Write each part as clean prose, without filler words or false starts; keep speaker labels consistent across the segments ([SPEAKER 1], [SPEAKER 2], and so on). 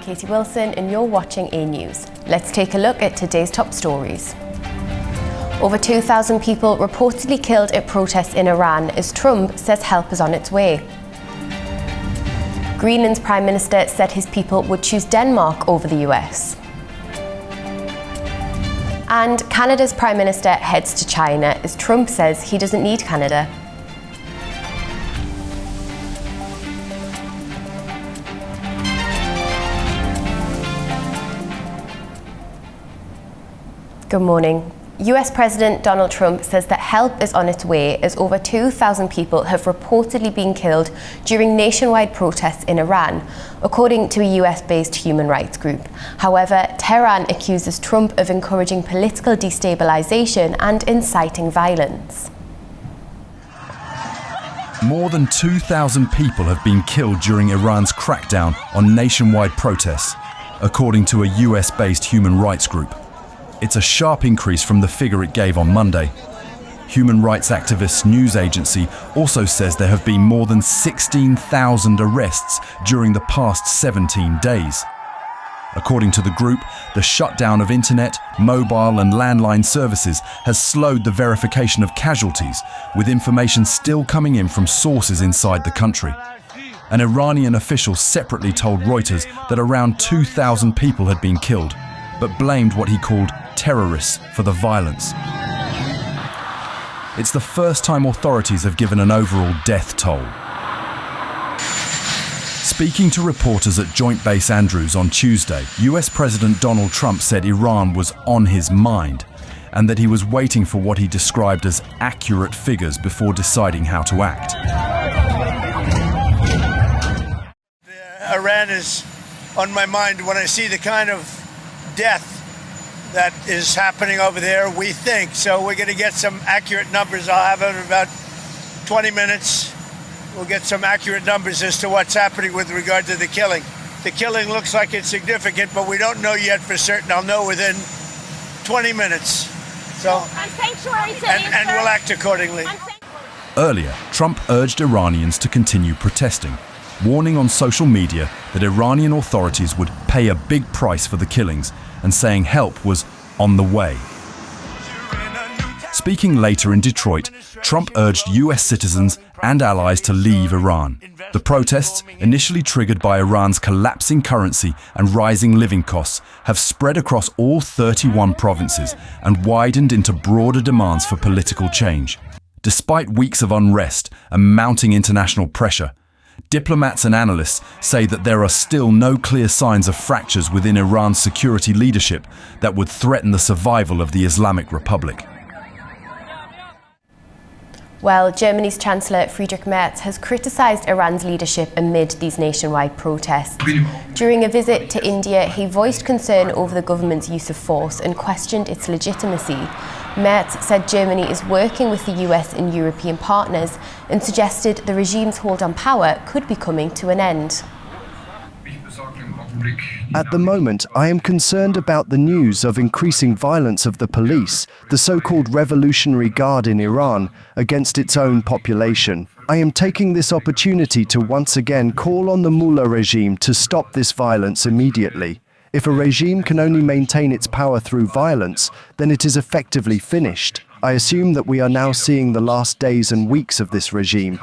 [SPEAKER 1] Katie Wilson and you're watching A News. Let's take a look at today's top stories. Over 2,000 people reportedly killed at protests in Iran as Trump says help is on its way. Greenland's Prime Minister said his people would choose Denmark over the US. And Canada's Prime Minister heads to China as Trump says he doesn't need Canada. Good morning. US President Donald Trump says that help is on its way as over 2,000 people have reportedly been killed during nationwide protests in Iran, according to a US-based human rights group. However, Tehran accuses Trump of encouraging political destabilization and inciting violence.
[SPEAKER 2] More than 2,000 people have been killed during Iran's crackdown on nationwide protests, according to a US-based human rights group. It's a sharp increase from the figure it gave on Monday. Human rights activists' news agency also says there have been more than 16,000 arrests during the past 17 days. According to the group, the shutdown of internet, mobile and landline services has slowed the verification of casualties, with information still coming in from sources inside the country. An Iranian official separately told Reuters that around 2,000 people had been killed, but blamed what he called terrorists for the violence. It's the first time authorities have given an overall death toll. Speaking to reporters at Joint Base Andrews on Tuesday, US President Donald Trump said Iran was on his mind and that he was waiting for what he described as accurate figures before deciding how to act.
[SPEAKER 3] Iran is on my mind when I see the kind of death that is happening over there, we think. So we're going to get some accurate numbers. I'll have it in about 20 minutes. We'll get some accurate numbers as to what's happening with regard to the killing. The killing looks like it's significant, but we don't know yet for certain. I'll know within 20 minutes. So, and we'll act accordingly.
[SPEAKER 2] Earlier, Trump urged Iranians to continue protesting, warning on social media that Iranian authorities would pay a big price for the killings and saying help was on the way. Speaking later in Detroit, Trump urged US citizens and allies to leave Iran. The protests, initially triggered by Iran's collapsing currency and rising living costs, have spread across all 31 provinces and widened into broader demands for political change. Despite weeks of unrest and mounting international pressure, diplomats and analysts say that there are still no clear signs of fractures within Iran's security leadership that would threaten the survival of the Islamic Republic.
[SPEAKER 1] Well, Germany's Chancellor Friedrich Merz has criticised Iran's leadership amid these nationwide protests. During a visit to India, he voiced concern over the government's use of force and questioned its legitimacy. Merz said Germany is working with the US and European partners and suggested the regime's hold on power could be coming to an end.
[SPEAKER 4] At the moment, I am concerned about the news of increasing violence of the police, the so-called Revolutionary Guard in Iran, against its own population. I am taking this opportunity to once again call on the Mullah regime to stop this violence immediately. If a regime can only maintain its power through violence, then it is effectively finished. I assume that we are now seeing the last days and weeks of this regime.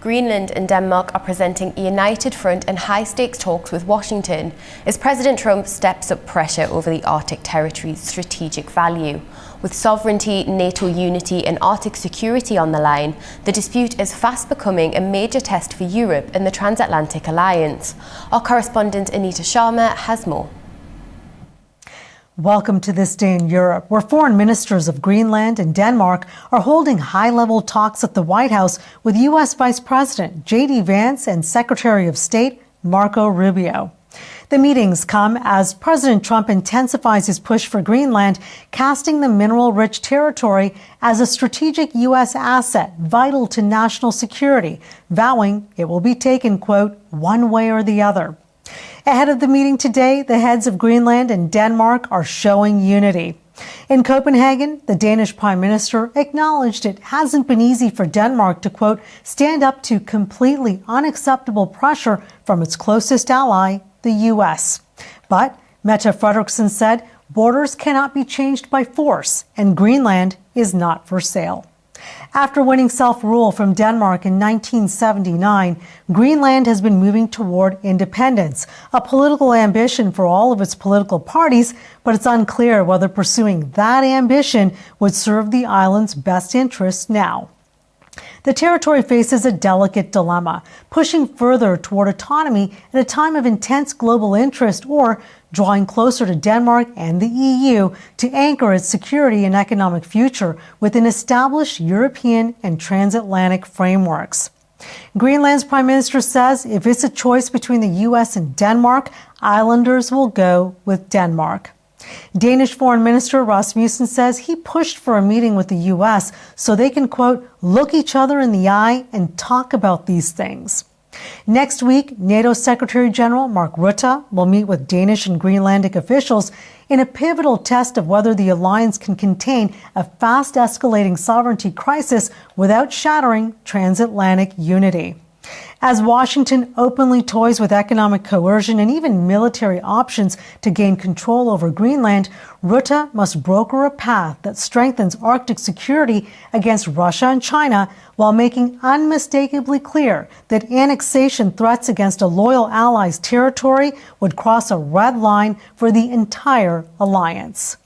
[SPEAKER 1] Greenland and Denmark are presenting a united front and high-stakes talks with Washington as President Trump steps up pressure over the Arctic territory's strategic value. With sovereignty, NATO unity and Arctic security on the line, the dispute is fast becoming a major test for Europe and the transatlantic alliance. Our correspondent Anita Sharma has more.
[SPEAKER 5] Welcome to This Day in Europe, where foreign ministers of Greenland and Denmark are holding high-level talks at the White House with U.S. Vice President J.D. Vance and Secretary of State Marco Rubio. The meetings come as President Trump intensifies his push for Greenland, casting the mineral-rich territory as a strategic U.S. asset vital to national security, vowing it will be taken, quote, one way or the other. Ahead of the meeting today, the heads of Greenland and Denmark are showing unity. In Copenhagen, the Danish Prime Minister acknowledged it hasn't been easy for Denmark to, quote, stand up to completely unacceptable pressure from its closest ally, the U.S. But Mette Frederiksen said borders cannot be changed by force, and Greenland is not for sale. After winning self-rule from Denmark in 1979, Greenland has been moving toward independence, a political ambition for all of its political parties, but it's unclear whether pursuing that ambition would serve the island's best interests now. The territory faces a delicate dilemma, pushing further toward autonomy at a time of intense global interest or drawing closer to Denmark and the EU to anchor its security and economic future within established European and transatlantic frameworks. Greenland's Prime Minister says if it's a choice between the U.S. and Denmark, islanders will go with Denmark. Danish Foreign Minister Rasmussen says he pushed for a meeting with the U.S. so they can, quote, look each other in the eye and talk about these things. Next week, NATO Secretary General Mark Rutte will meet with Danish and Greenlandic officials in a pivotal test of whether the alliance can contain a fast escalating sovereignty crisis without shattering transatlantic unity. As Washington openly toys with economic coercion and even military options to gain control over Greenland, Rutte must broker a path that strengthens Arctic security against Russia and China while making unmistakably clear that annexation threats against a loyal ally's territory would cross a red line for the entire alliance.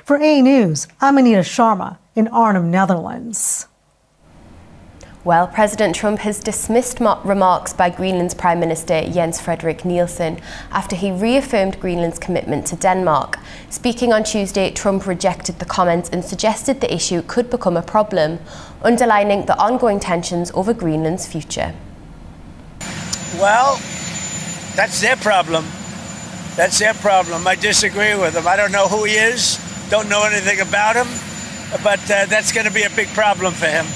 [SPEAKER 5] For A News, I'm Anita Sharma in Arnhem, Netherlands.
[SPEAKER 1] Well, President Trump has dismissed remarks by Greenland's Prime Minister Jens Frederik Nielsen after he reaffirmed Greenland's commitment to Denmark. Speaking on Tuesday, Trump rejected the comments and suggested the issue could become a problem, underlining the ongoing tensions over Greenland's future.
[SPEAKER 3] Well, that's their problem. That's their problem. I disagree with him. I don't know who he is, don't know anything about him, but that's going to be a big problem for him.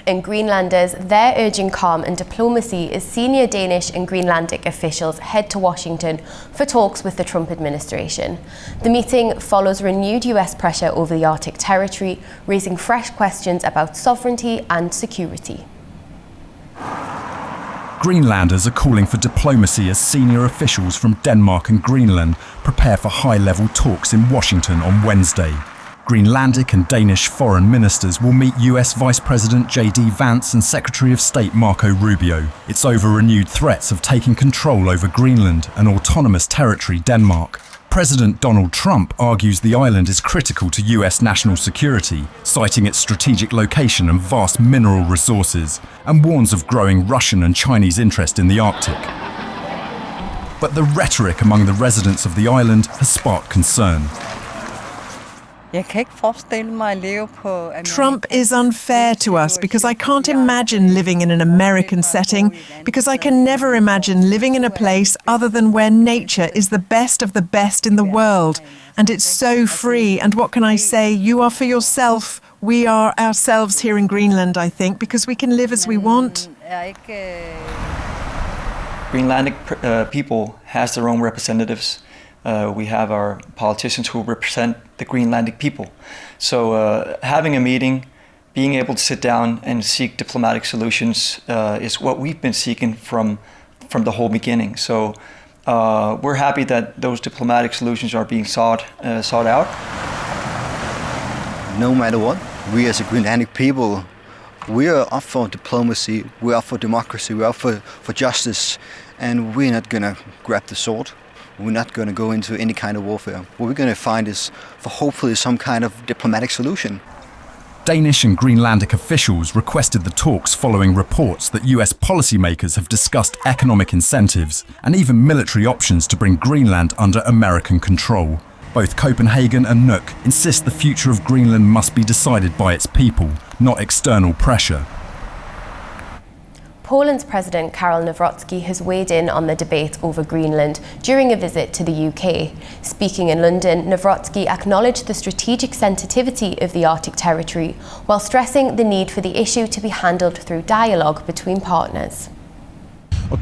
[SPEAKER 1] And Greenlanders, they're urging calm and diplomacy as senior Danish and Greenlandic officials head to Washington for talks with the Trump administration. The meeting follows renewed US pressure over the Arctic territory, raising fresh questions about sovereignty and security.
[SPEAKER 2] Greenlanders are calling for diplomacy as senior officials from Denmark and Greenland prepare for high-level talks in Washington on Wednesday. Greenlandic and Danish foreign ministers will meet US Vice President JD Vance and Secretary of State Marco Rubio. It's over renewed threats of taking control over Greenland and autonomous territory Denmark. President Donald Trump argues the island is critical to US national security, citing its strategic location and vast mineral resources, and warns of growing Russian and Chinese interest in the Arctic. But the rhetoric among the residents of the island has sparked concern.
[SPEAKER 6] Trump is unfair to us because I can't imagine living in an American setting, because I can never imagine living in a place other than where nature is the best of the best in the world. And it's so free. And what can I say? You are for yourself. We are ourselves here in Greenland, I think, because we can live as we want.
[SPEAKER 7] Greenlandic people has their own representatives. We have our politicians who represent the Greenlandic people. So having a meeting, being able to sit down and seek diplomatic solutions is what we've been seeking from the whole beginning. So we're happy that those diplomatic solutions are being sought out.
[SPEAKER 8] No matter what, we as a Greenlandic people, we are up for diplomacy, we're up for democracy, we're up for justice, and we're not going to grab the sword. We're not going to go into any kind of warfare. What we're going to find is for hopefully some kind of diplomatic solution.
[SPEAKER 2] Danish and Greenlandic officials requested the talks following reports that US policymakers have discussed economic incentives and even military options to bring Greenland under American control. Both Copenhagen and Nuuk insist the future of Greenland must be decided by its people, not external pressure.
[SPEAKER 1] Poland's President Karol Nawrocki has weighed in on the debate over Greenland during a visit to the UK. Speaking in London, Nawrocki acknowledged the strategic sensitivity of the Arctic territory, while stressing the need for the issue to be handled through dialogue between partners.
[SPEAKER 9] Of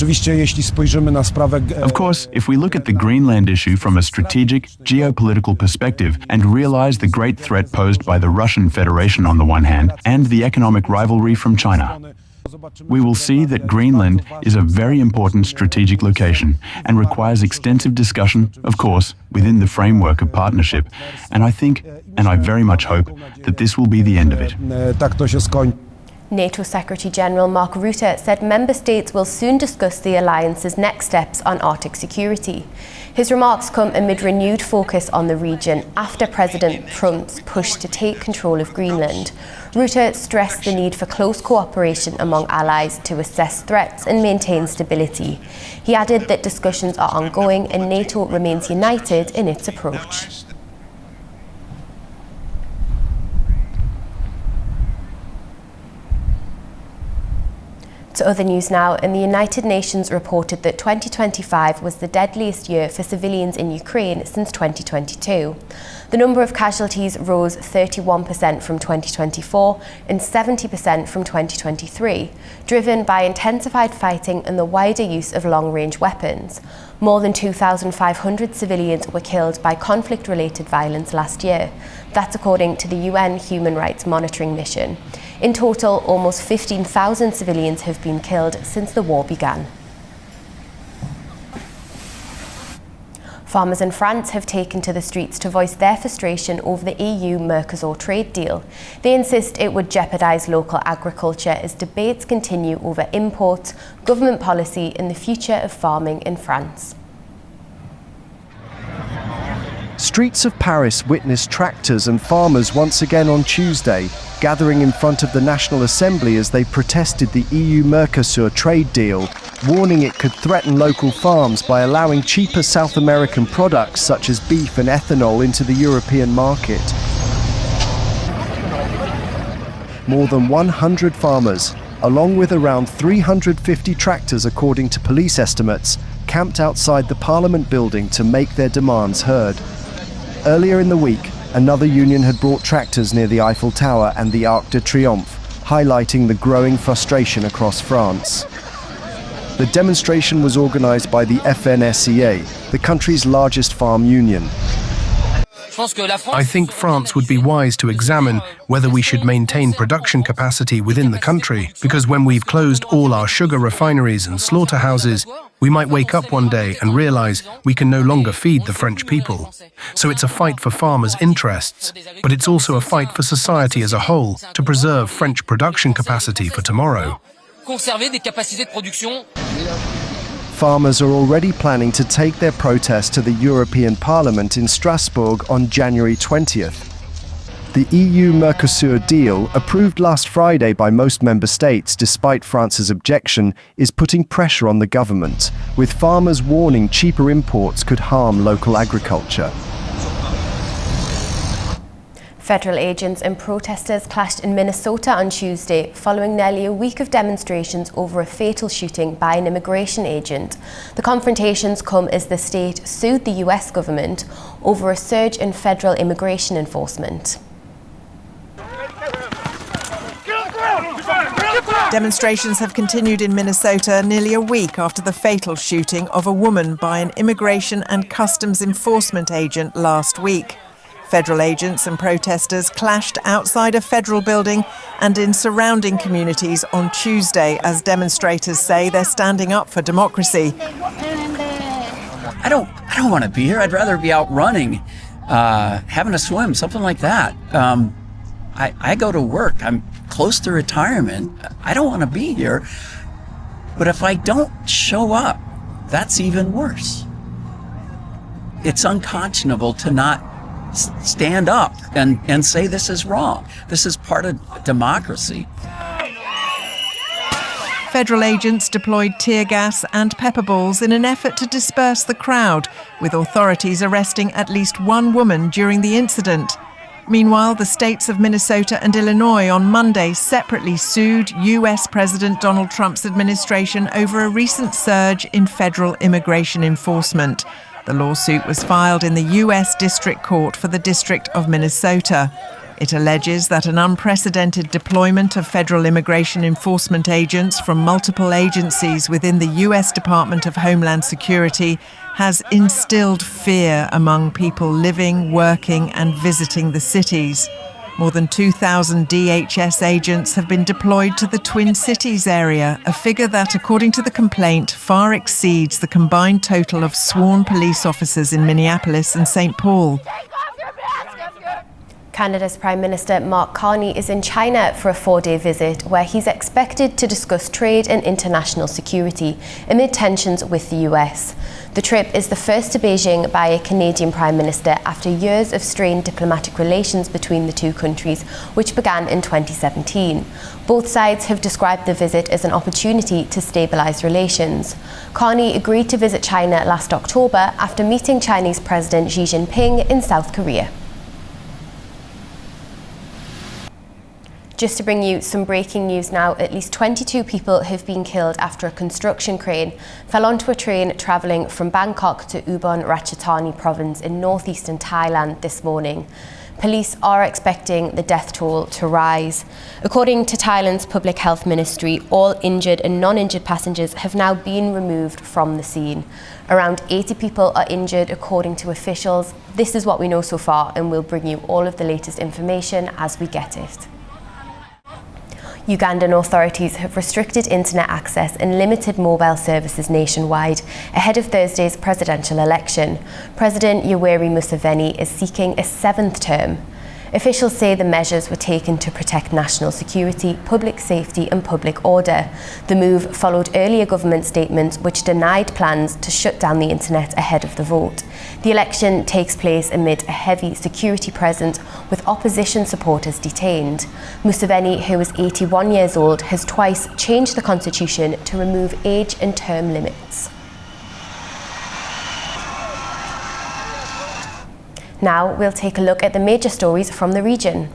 [SPEAKER 9] course, if we look at the Greenland issue from a strategic, geopolitical perspective and realize the great threat posed by the Russian Federation on the one hand and the economic rivalry from China, we will see that Greenland is a very important strategic location and requires extensive discussion, of course, within the framework of partnership. And I think, and I very much hope, that this will be the end of it.
[SPEAKER 1] NATO Secretary-General Mark Rutte said member states will soon discuss the alliance's next steps on Arctic security. His remarks come amid renewed focus on the region after President Trump's push to take control of Greenland. Rutte stressed the need for close cooperation among allies to assess threats and maintain stability. He added that discussions are ongoing and NATO remains united in its approach. To other news now, and the United Nations reported that 2025 was the deadliest year for civilians in Ukraine since 2022. The number of casualties rose 31% from 2024 and 70% from 2023, driven by intensified fighting and the wider use of long-range weapons. More than 2,500 civilians were killed by conflict-related violence last year. That's according to the UN Human Rights Monitoring Mission. In total, almost 15,000 civilians have been killed since the war began. Farmers in France have taken to the streets to voice their frustration over the EU-Mercosur trade deal. They insist it would jeopardise local agriculture as debates continue over imports, government policy and the future of farming in France.
[SPEAKER 4] Streets of Paris witnessed tractors and farmers once again on Tuesday, gathering in front of the National Assembly as they protested the EU-Mercosur trade deal, warning it could threaten local farms by allowing cheaper South American products such as beef and ethanol into the European market. More than 100 farmers, along with around 350 tractors according to police estimates, camped outside the Parliament building to make their demands heard. Earlier in the week, another union had brought tractors near the Eiffel Tower and the Arc de Triomphe, highlighting the growing frustration across France. The demonstration was organised by the FNSEA, the country's largest farm union.
[SPEAKER 10] I think France would be wise to examine whether we should maintain production capacity within the country, because when we've closed all our sugar refineries and slaughterhouses, we might wake up one day and realise we can no longer feed the French people. So it's a fight for farmers' interests, but it's also a fight for society as a whole to preserve French production capacity for tomorrow.
[SPEAKER 4] Farmers are already planning to take their protest to the European Parliament in Strasbourg on January 20th. The EU-Mercosur deal, approved last Friday by most member states despite France's objection, is putting pressure on the government, with farmers warning cheaper imports could harm local agriculture.
[SPEAKER 1] Federal agents and protesters clashed in Minnesota on Tuesday following nearly a week of demonstrations over a fatal shooting by an immigration agent. The confrontations come as the state sued the US government over a surge in federal immigration enforcement.
[SPEAKER 6] Demonstrations have continued in Minnesota nearly a week after the fatal shooting of a woman by an immigration and customs enforcement agent last week. Federal agents and protesters clashed outside a federal building and in surrounding communities on Tuesday as demonstrators say they're standing up for democracy.
[SPEAKER 11] I don't want to be here. I'd rather be out running, having a swim, something like that. I go to work. I'm close to retirement. I don't want to be here. But if I don't show up, that's even worse. It's unconscionable to not stand up and say this is wrong. This is part of democracy.
[SPEAKER 6] Federal agents deployed tear gas and pepper balls in an effort to disperse the crowd, with authorities arresting at least one woman during the incident. Meanwhile, the states of Minnesota and Illinois on Monday separately sued US President Donald Trump's administration over a recent surge in federal immigration enforcement. The lawsuit was filed in the US District Court for the District of Minnesota. It alleges that an unprecedented deployment of federal immigration enforcement agents from multiple agencies within the US Department of Homeland Security has instilled fear among people living, working and visiting the cities. More than 2,000 DHS agents have been deployed to the Twin Cities area, a figure that, according to the complaint, far exceeds the combined total of sworn police officers in Minneapolis and St. Paul.
[SPEAKER 1] Canada's Prime Minister Mark Carney is in China for a 4-day visit where he's expected to discuss trade and international security amid tensions with the US. The trip is the first to Beijing by a Canadian Prime Minister after years of strained diplomatic relations between the two countries, which began in 2017. Both sides have described the visit as an opportunity to stabilise relations. Carney agreed to visit China last October after meeting Chinese President Xi Jinping in South Korea. Just to bring you some breaking news now, at least 22 people have been killed after a construction crane fell onto a train travelling from Bangkok to Ubon Ratchathani province in northeastern Thailand this morning. Police are expecting the death toll to rise. According to Thailand's Public Health Ministry, all injured and non-injured passengers have now been removed from the scene. Around 80 people are injured according to officials. This is what we know so far, and we'll bring you all of the latest information as we get it. Ugandan authorities have restricted internet access and limited mobile services nationwide ahead of Thursday's presidential election. President Yoweri Museveni is seeking a 7th term. Officials say the measures were taken to protect national security, public safety and public order. The move followed earlier government statements which denied plans to shut down the internet ahead of the vote. The election takes place amid a heavy security presence with opposition supporters detained. Museveni, who is 81 years old, has twice changed the constitution to remove age and term limits. Now we'll take a look at the major stories from the region.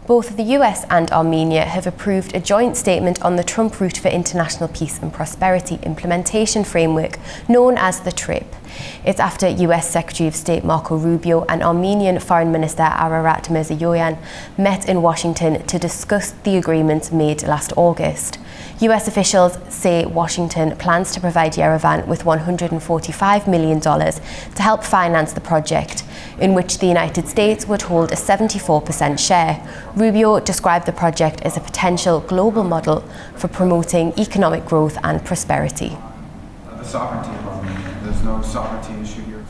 [SPEAKER 1] Both the US and Armenia have approved a joint statement on the Trump Route for International Peace and Prosperity implementation framework, known as the TRIP. It's after US Secretary of State Marco Rubio and Armenian Foreign Minister Ararat Mirziyoyan met in Washington to discuss the agreements made last August. US officials say Washington plans to provide Yerevan with $145 million to help finance the project, in which the United States would hold a 74% share. Rubio described the project as a potential global model for promoting economic growth and prosperity.
[SPEAKER 12] The sovereignty of Armenia. There's no sovereignty issue here.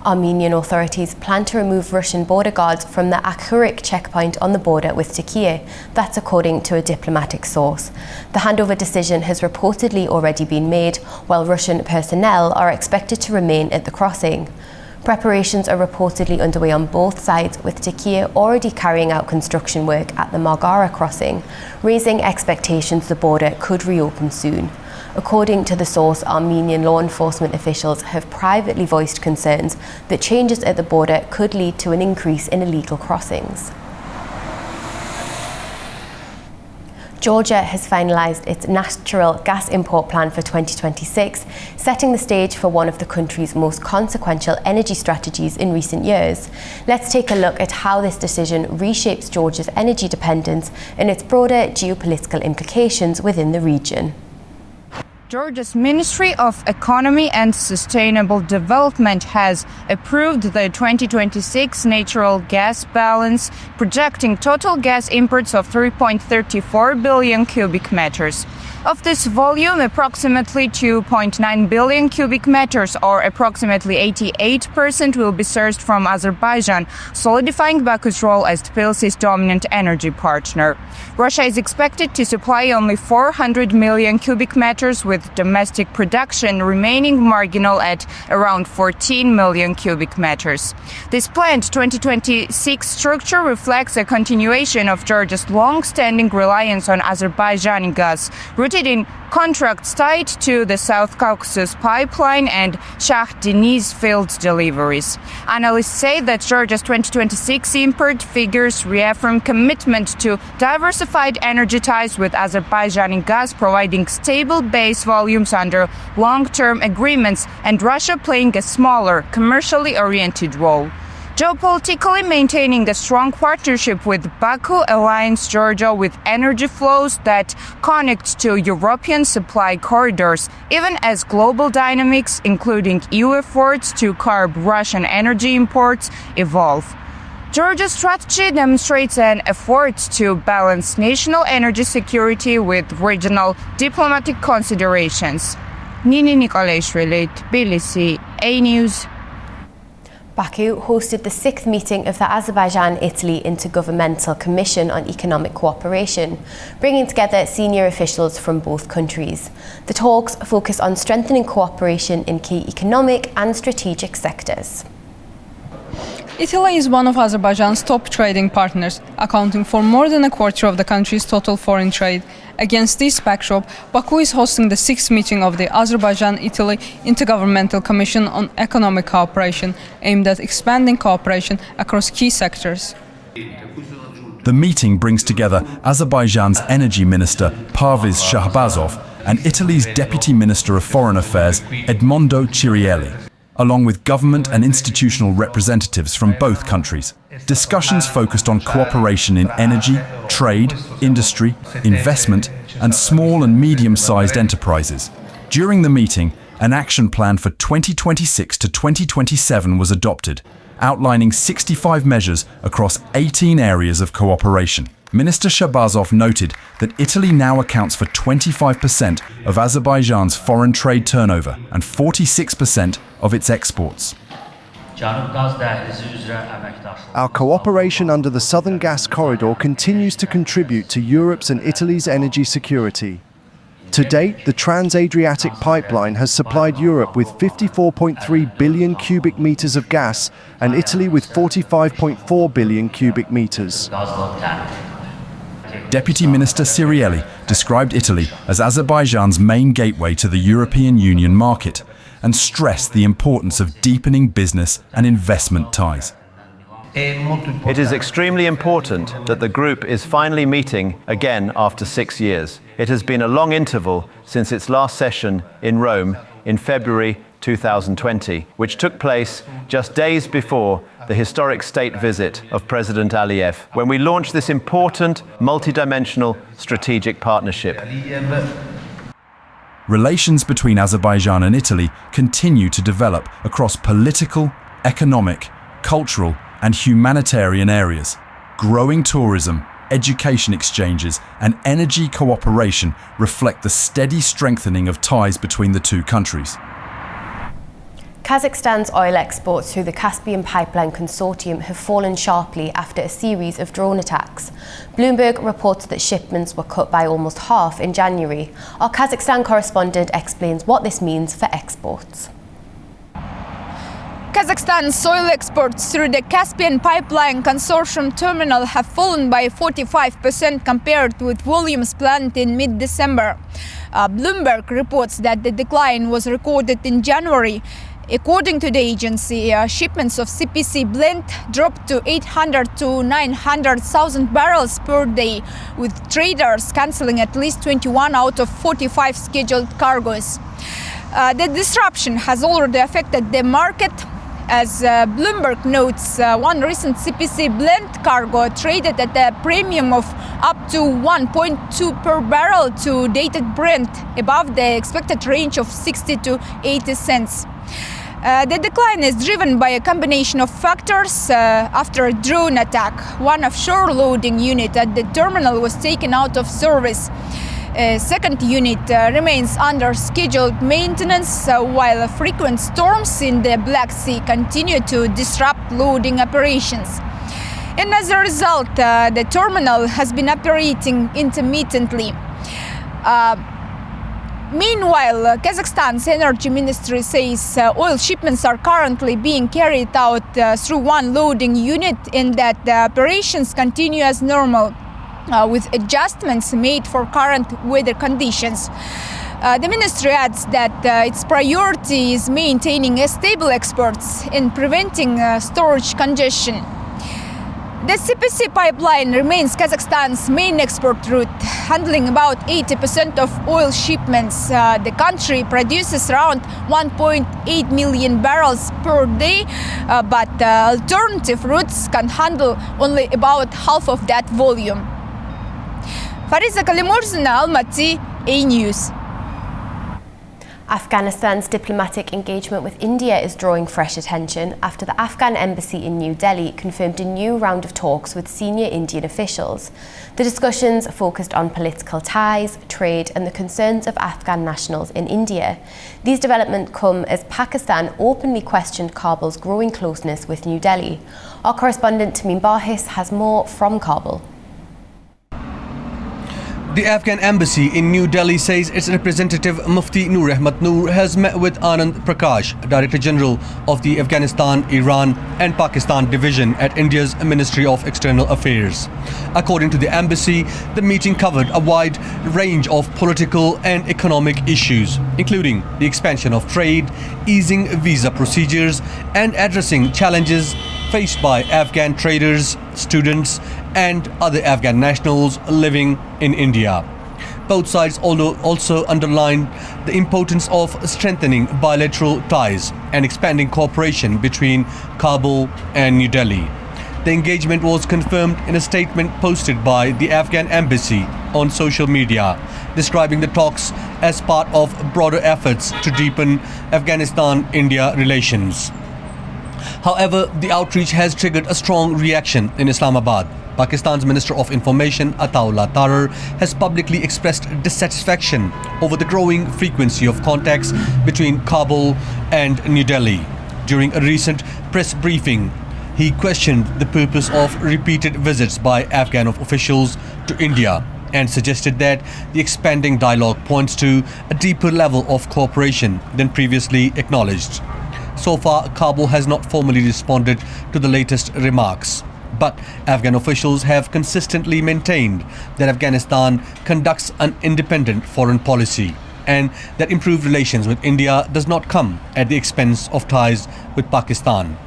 [SPEAKER 1] Armenian authorities plan to remove Russian border guards from the Akhurik checkpoint on the border with Turkey. That's according to a diplomatic source. The handover decision has reportedly already been made, while Russian personnel are expected to remain at the crossing. Preparations are reportedly underway on both sides, with Turkey already carrying out construction work at the Margara crossing, raising expectations the border could reopen soon. According to the source, Armenian law enforcement officials have privately voiced concerns that changes at the border could lead to an increase in illegal crossings. Georgia has finalised its natural gas import plan for 2026, setting the stage for one of the country's most consequential energy strategies in recent years. Let's take a look at how this decision reshapes Georgia's energy dependence and its broader geopolitical implications within the region.
[SPEAKER 13] Georgia's Ministry of Economy and Sustainable Development has approved the 2026 natural gas balance, projecting total gas imports of 3.34 billion cubic meters. Of this volume, approximately 2.9 billion cubic meters, or approximately 88%, will be sourced from Azerbaijan, solidifying Baku's role as Tbilisi's dominant energy partner. Russia is expected to supply only 400 million cubic meters, with domestic production remaining marginal at around 14 million cubic meters. This planned 2026 structure reflects a continuation of Georgia's long-standing reliance on Azerbaijani gas, rooted resulted in contracts tied to the South Caucasus pipeline and Shah Deniz field deliveries. Analysts say that Georgia's 2026 import figures reaffirm commitment to diversified energy ties with Azerbaijani gas providing stable base volumes under long-term agreements and Russia playing a smaller, commercially oriented role. Geopolitically, maintaining a strong partnership with Baku aligns Georgia with energy flows that connect to European supply corridors, even as global dynamics, including EU efforts to curb Russian energy imports, evolve. Georgia's strategy demonstrates an effort to balance national energy security with regional diplomatic considerations. Nini Nikolaishvili, Tbilisi, A-News.
[SPEAKER 1] Baku hosted the 6th meeting of the Azerbaijan-Italy Intergovernmental Commission on Economic Cooperation, bringing together senior officials from both countries. The talks focus on strengthening cooperation in key economic and strategic sectors.
[SPEAKER 14] Italy is one of Azerbaijan's top trading partners, accounting for more than a quarter of the country's total foreign trade. Against this backdrop, Baku is hosting the 6th meeting of the Azerbaijan-Italy Intergovernmental Commission on Economic Cooperation, aimed at expanding cooperation across key sectors.
[SPEAKER 2] The meeting brings together Azerbaijan's energy minister Parviz Shahbazov and Italy's Deputy Minister of Foreign Affairs Edmondo Cirielli, along with government and institutional representatives from both countries. Discussions focused on cooperation in energy, trade, industry, investment, and small and medium-sized enterprises. During the meeting, an action plan for 2026 to 2027 was adopted, outlining 65 measures across 18 areas of cooperation. Minister Shahbazov noted that Italy now accounts for 25% of Azerbaijan's foreign trade turnover and 46% of its exports.
[SPEAKER 4] Our cooperation under the Southern Gas Corridor continues to contribute to Europe's and Italy's energy security. To date, the Trans-Adriatic pipeline has supplied Europe with 54.3 billion cubic meters of gas and Italy with 45.4 billion cubic meters.
[SPEAKER 2] Deputy Minister Cirielli described Italy as Azerbaijan's main gateway to the European Union market and stressed the importance of deepening business and investment ties.
[SPEAKER 15] It is extremely important that the group is finally meeting again after 6 years. It has been a long interval since its last session in Rome in February 2020, which took place just days before the historic state visit of President Aliyev, when we launched this important multidimensional strategic partnership.
[SPEAKER 2] Relations between Azerbaijan and Italy continue to develop across political, economic, cultural, and humanitarian areas. Growing tourism, education exchanges, and energy cooperation reflect the steady strengthening of ties between the two countries.
[SPEAKER 1] Kazakhstan's oil exports through the Caspian Pipeline Consortium have fallen sharply after a series of drone attacks. Bloomberg reports that shipments were cut by almost half in January. Our Kazakhstan correspondent explains what this means for exports.
[SPEAKER 16] Kazakhstan's oil exports through the Caspian Pipeline Consortium terminal have fallen by 45% compared with volumes planned in mid-December. Bloomberg reports that the decline was recorded in January. According to the agency, shipments of CPC Blend dropped to 800 to 900,000 barrels per day, with traders cancelling at least 21 out of 45 scheduled cargoes. The disruption has already affected the market. As Bloomberg notes, one recent CPC Blend cargo traded at a premium of up to 1.2 per barrel to dated Brent, above the expected range of 60 to 80 cents. The decline is driven by a combination of factors. After a drone attack, one offshore loading unit at the terminal was taken out of service. A second unit remains under scheduled maintenance, while frequent storms in the Black Sea continue to disrupt loading operations. And as a result, the terminal has been operating intermittently. Meanwhile, Kazakhstan's energy ministry says oil shipments are currently being carried out through one loading unit and that the operations continue as normal. with adjustments made for current weather conditions. The ministry adds that its priority is maintaining stable exports and preventing storage congestion. The CPC pipeline remains Kazakhstan's main export route, handling about 80% of oil shipments. The country produces around 1.8 million barrels per day, but alternative routes can handle only about half of that volume. Fariza Kalimurzina, Almaty, A News.
[SPEAKER 1] Afghanistan's diplomatic engagement with India is drawing fresh attention after the Afghan embassy in New Delhi confirmed a new round of talks with senior Indian officials. The discussions focused on political ties, trade and the concerns of Afghan nationals in India. These developments come as Pakistan openly questioned Kabul's growing closeness with New Delhi. Our correspondent Tamim Bahis has more from Kabul.
[SPEAKER 17] The Afghan embassy in New Delhi says its representative Mufti Noor Ahmad Noor has met with Anand Prakash, Director General of the Afghanistan, Iran and Pakistan Division at India's Ministry of External Affairs. According to the embassy, the meeting covered a wide range of political and economic issues, including the expansion of trade, easing visa procedures and addressing challenges faced by Afghan traders, students and other Afghan nationals living in India. Both sides also underlined the importance of strengthening bilateral ties and expanding cooperation between Kabul and New Delhi. The engagement was confirmed in a statement posted by the Afghan embassy on social media, describing the talks as part of broader efforts to deepen Afghanistan-India relations. However, the outreach has triggered a strong reaction in Islamabad. Pakistan's Minister of Information Ataullah Tarar has publicly expressed dissatisfaction over the growing frequency of contacts between Kabul and New Delhi. During a recent press briefing, he questioned the purpose of repeated visits by Afghan officials to India and suggested that the expanding dialogue points to a deeper level of cooperation than previously acknowledged. So far, Kabul has not formally responded to the latest remarks. But Afghan officials have consistently maintained that Afghanistan conducts an independent foreign policy and that improved relations with India does not come at the expense of ties with Pakistan.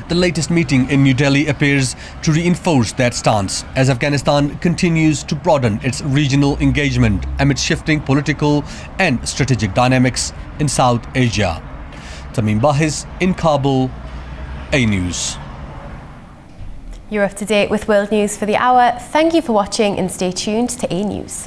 [SPEAKER 17] The latest meeting in New Delhi appears to reinforce that stance as Afghanistan continues to broaden its regional engagement amid shifting political and strategic dynamics in South Asia. Tamim Bahis in Kabul, A News.
[SPEAKER 1] You're up to date with world news for the hour. Thank you for watching and stay tuned to A News.